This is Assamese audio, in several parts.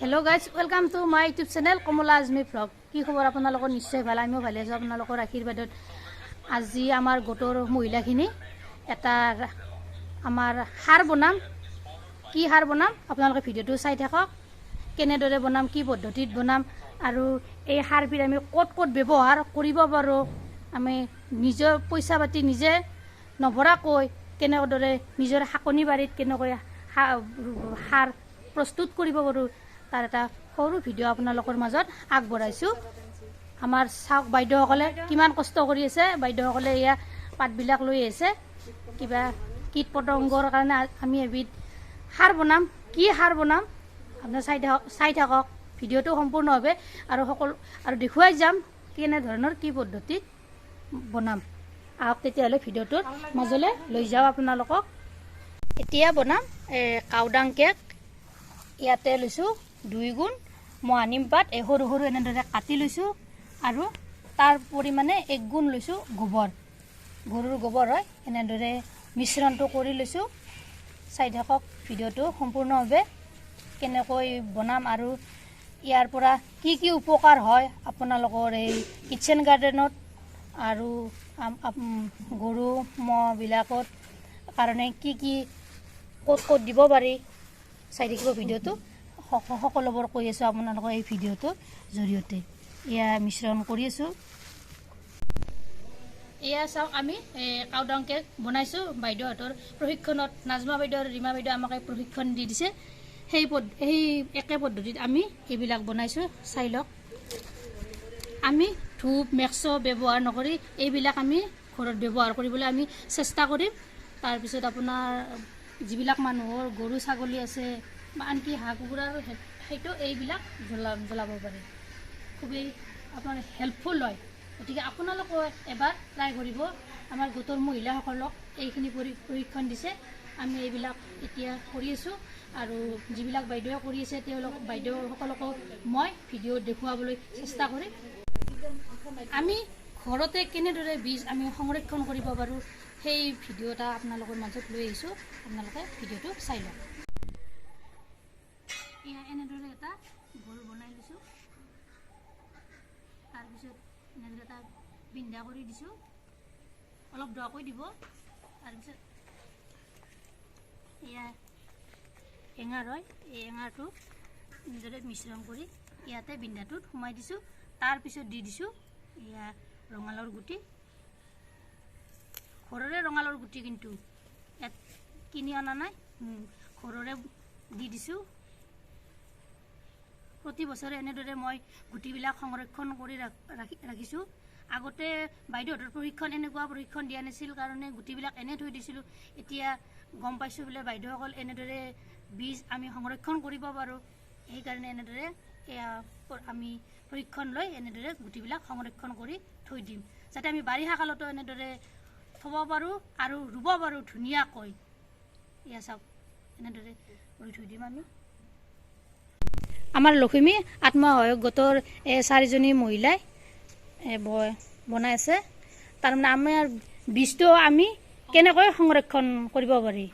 Hello guys, welcome to my YouTube channel Komala Azmi Vlog. কি খবৰ আপোনালোকৰ নিশ্চয় ভাল আমিও ভালে আছো আপোনালোকৰ আশীৰ্বাদত আজি আমাৰ গোটৰ মহিলাখিনি এটা আমাৰ হাৰ বনাম কি হাৰ বনাম আপোনালোকে ভিডিওটো চাই থাকক কেনেদৰে বনাম কি পদ্ধতিত বনাম আৰু এই হাৰবিৰ আমি ক'ত ব্যৱহাৰ কৰিব পাৰো আমি নিজৰ পইচা পাতি নিজে নভৰাকৈ কেনেদৰে নিজৰ হাকনি বাৰীত কেনেকৈ হাৰ প্ৰস্তুত কৰিব পাৰো তাৰ এটা সৰু ভিডিও আপোনালোকৰ মাজত আগবঢ়াইছো আমাৰ চাওক বাইদেউসকলে কিমান কষ্ট কৰি আছে বাইদেউসকলে ইয়া পাতবিলাক লৈ আছে কিবা কীট পতংগৰ কাৰণে আমি এবিধ হাৰ বনাম কি হাৰ বনাম আপোনাৰ চাই থাকক ভিডিওটো সম্পূৰ্ণভাৱে আৰু দেখুৱাই যাম কেনে ধৰণৰ কি পদ্ধতিত বনাম আহক তেতিয়াহ'লে ভিডিওটোৰ মাজলৈ লৈ যাওঁ আপোনালোকক এতিয়া বনাম কাউডাং কেক ইয়াতে লৈছোঁ 2 গুণ মহানিম পাত সৰু সৰু এনেদৰে কাটি লৈছোঁ আৰু তাৰ পৰিমাণে 1 গুণ লৈছোঁ গোবৰ গৰুৰ গোবৰ হয় এনেদৰে মিশ্ৰণটো কৰি লৈছোঁ চাই থাকক ভিডিওটো সম্পূৰ্ণভাৱে কেনেকৈ বনাম আৰু ইয়াৰ পৰা কি উপকাৰ হয় আপোনালোকৰ এই কিচেন গাৰ্ডেনত আৰু গৰু ম'হবিলাকৰ কাৰণে কি ক'ত দিব পাৰি চাই থাকিব ভিডিওটো সকলোবোৰ কৈ আছোঁ আপোনালোকৰ এই ভিডিওটোৰ জৰিয়তে এয়া মিশ্ৰণ কৰি আছোঁ এয়া চাওক আমি কাউডাং কেক বনাইছোঁ বাইদেউহঁতৰ প্ৰশিক্ষণত নাজমা বাইদেউ আৰু ৰীমা বাইদেউ আমাক প্ৰশিক্ষণ দি দিছে সেই একে পদ্ধতিত আমি এইবিলাক বনাইছোঁ চাই লওক আমি ধূপ মেক্স ব্যৱহাৰ নকৰি এইবিলাক আমি ঘৰত ব্যৱহাৰ কৰিবলৈ আমি চেষ্টা কৰিম তাৰপিছত আপোনাৰ যিবিলাক মানুহৰ গৰু ছাগলী আছে বা আনকি হাঁহ কুকুৰাৰ সেইটো এইবিলাক জ্বলাব পাৰে খুবেই আপোনাৰ হেল্পফুল হয় গতিকে আপোনালোকে এবাৰ ট্ৰাই কৰিব আমাৰ গোটৰ মহিলাসকলক এইখিনি প্ৰশিক্ষণ দিছে আমি এইবিলাক এতিয়া কৰি আছোঁ আৰু যিবিলাক বাইদেৱে কৰি আছে তেওঁলোক বাইদেউসকলকো মই ভিডিঅ' দেখুৱাবলৈ চেষ্টা কৰিম আমি ঘৰতে কেনেদৰে বীজ আমি সংৰক্ষণ কৰিব পাৰোঁ সেই ভিডিঅ' এটা আপোনালোকৰ মাজত লৈ আহিছোঁ আপোনালোকে ভিডিঅ'টো চাই লওক এয়া এনেদৰে এটা গোল বনাই লৈছোঁ তাৰপিছত এনেদৰে এটা বিন্ধা কৰি দিছোঁ অলপ দকৈ দিব তাৰপিছত এয়া এঙাৰ হয় এই এঙাৰটো এনেদৰে মিশ্ৰণ কৰি ইয়াতে বিন্ধাটোত সোমাই দিছোঁ তাৰপিছত দি দিছোঁ এয়া ৰঙালাওৰ গুটি ঘৰৰে ৰঙালাওৰ গুটি কিন্তু ইয়াত কিনি অনা নাই ঘৰৰে দি দিছোঁ প্ৰতি বছৰে এনেদৰে মই গুটিবিলাক সংৰক্ষণ কৰি ৰাখিছোঁ আগতে বাইদেউহঁতৰ প্ৰশিক্ষণ এনেকুৱা প্ৰশিক্ষণ দিয়া নাছিল কাৰণে গুটিবিলাক এনে থৈ দিছিলোঁ এতিয়া গম পাইছোঁ বোলে বাইদেউসকল এনেদৰে বীজ আমি সংৰক্ষণ কৰিব পাৰোঁ সেইকাৰণে এনেদৰে আমি প্ৰশিক্ষণ লৈ এনেদৰে গুটিবিলাক সংৰক্ষণ কৰি থৈ দিম যাতে আমি বাৰিষা কালতো এনেদৰে থ'ব পাৰোঁ আৰু ৰুব পাৰোঁ ধুনীয়াকৈ এয়া চাওক এনেদৰে কৰি থৈ দিম আমি আমাৰ লখিমী আত্মসহায়ক গোটৰ 4জনী মহিলাই বনাই আছে তাৰমানে আমাৰ বীজটো আমি কেনেকৈ সংৰক্ষণ কৰিব পাৰি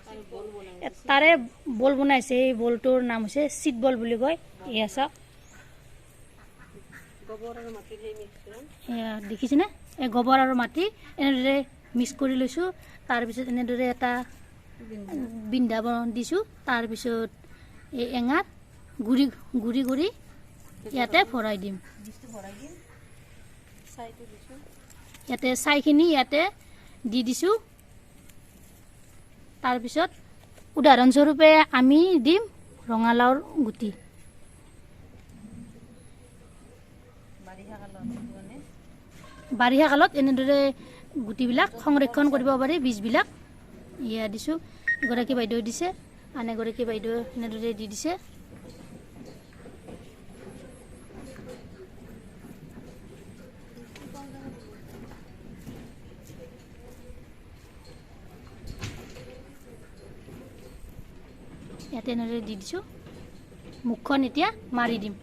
তাৰে বল বনাইছে এই বলটোৰ নাম হৈছে চিট বল বুলি কয় এয়া চাওক এয়া দেখিছেনে এই গোবৰ আৰু মাটি এনেদৰে মিক্স কৰি লৈছোঁ তাৰপিছত এনেদৰে এটা বিন্ধা দিছোঁ তাৰপিছত এই এঙাৰ গুৰি কৰি ইয়াতে ভৰাই দিম ইয়াতে ছাইখিনি ইয়াতে দি দিছোঁ তাৰপিছত উদাহৰণস্বৰূপে আমি দিম ৰঙালাওৰ গুটি বাৰিষা কালত এনেদৰে গুটিবিলাক সংৰক্ষণ কৰিব পাৰি বীজবিলাক এয়া দিছোঁ এগৰাকী বাইদেউ দিছে আন এগৰাকী বাইদেউ এনেদৰে দি দিছে ইয়াতে এনেদৰে দি দিছোঁ মুখখন এতিয়া মাৰি দিম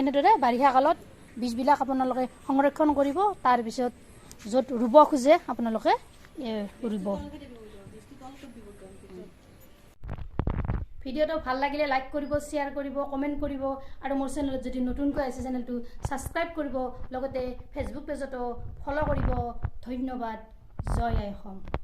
এনেদৰে বাৰিষা কালত বীজবিলাক আপোনালোকে সংৰক্ষণ কৰিব তাৰপিছত য'ত ৰুব খোজে আপোনালোকে ৰুব ভিডিঅ'টো ভাল লাগিলে লাইক কৰিব শ্বেয়াৰ কৰিব কমেণ্ট কৰিব আৰু মোৰ চেনেলত যদি নতুনকৈ আছে চেনেলটো ছাবস্ক্ৰাইব কৰিব লগতে ফেচবুক পেজতো ফ'ল' কৰিব ধন্যবাদ জয় আই অসম